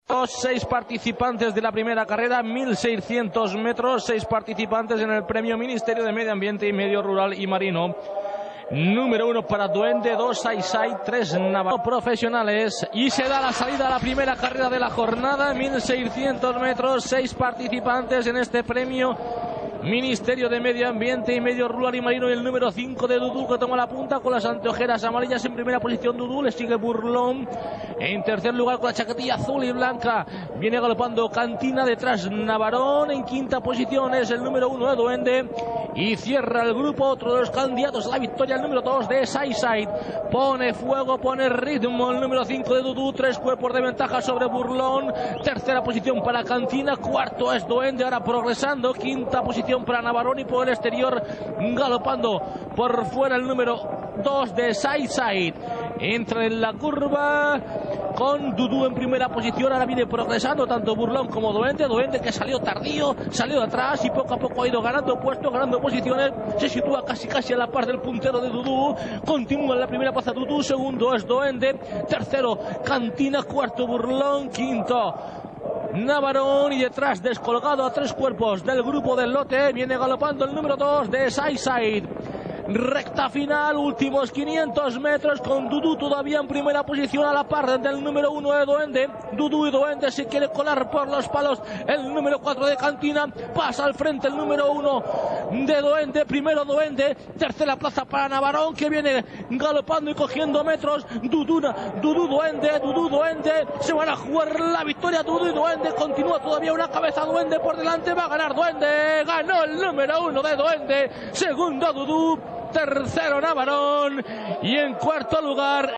6 participantes de la primera carrera, 1600 metros, 6 participantes en el premio Ministerio de Medio Ambiente y Medio Rural y Marino. Número 1 para Duende, 2 Saisai, 3 Navarro profesionales. Y se da la salida a la primera carrera de la jornada, 1600 metros, 6 participantes en este premio Ministerio de Medio Ambiente y Medio Rural y Marino. El número 5 de Dudú, que toma la punta con las anteojeras amarillas. En primera posición Dudú, le sigue Burlón. En tercer lugar, con la chaquetilla azul y blanca, viene galopando Cantina. Detrás Navarón. En quinta posición es el número 1 de Duende. Y cierra el grupo otro de los candidatos a la victoria, el número 2 de Saisai. Pone fuego, pone ritmo el número 5 de Dudú. 3 cuerpos de ventaja sobre Burlón. Tercera posición para Cantina. Cuarto es Duende, ahora progresando. Quinta posición para Navarón, y por el exterior galopando por fuera el número 2 de Saisai. Entra en la curva con Dudú en primera posición. Ahora viene progresando tanto Burlón como Duende. Duende, que salió tardío, salió de atrás y poco a poco ha ido ganando puestos, ganando posiciones. Se sitúa casi a la par del puntero de Dudú. Continúa en la primera plaza Dudú. Segundo es Duende. Tercero Cantina. Cuarto Burlón. Quinto Navarón, y detrás, descolgado a 3 cuerpos del grupo del lote, viene galopando el número 2 de Saisai. Recta final, últimos 500 metros, con Dudú todavía en primera posición a la par del número 1 de Duende. Dudú y Duende se quiere colar por los palos el número 4 de Cantina. Pasa al frente el número 1 de Duende. Primero Duende, tercera plaza para Navarón, que viene galopando y cogiendo metros. Dudú Duende, se van a jugar la victoria. Dudú y Duende, continúa todavía una cabeza Duende por delante. Va a ganar Duende, ganó el número 1 de Duende. Segundo Dudú, tercero Navarón, y en cuarto lugar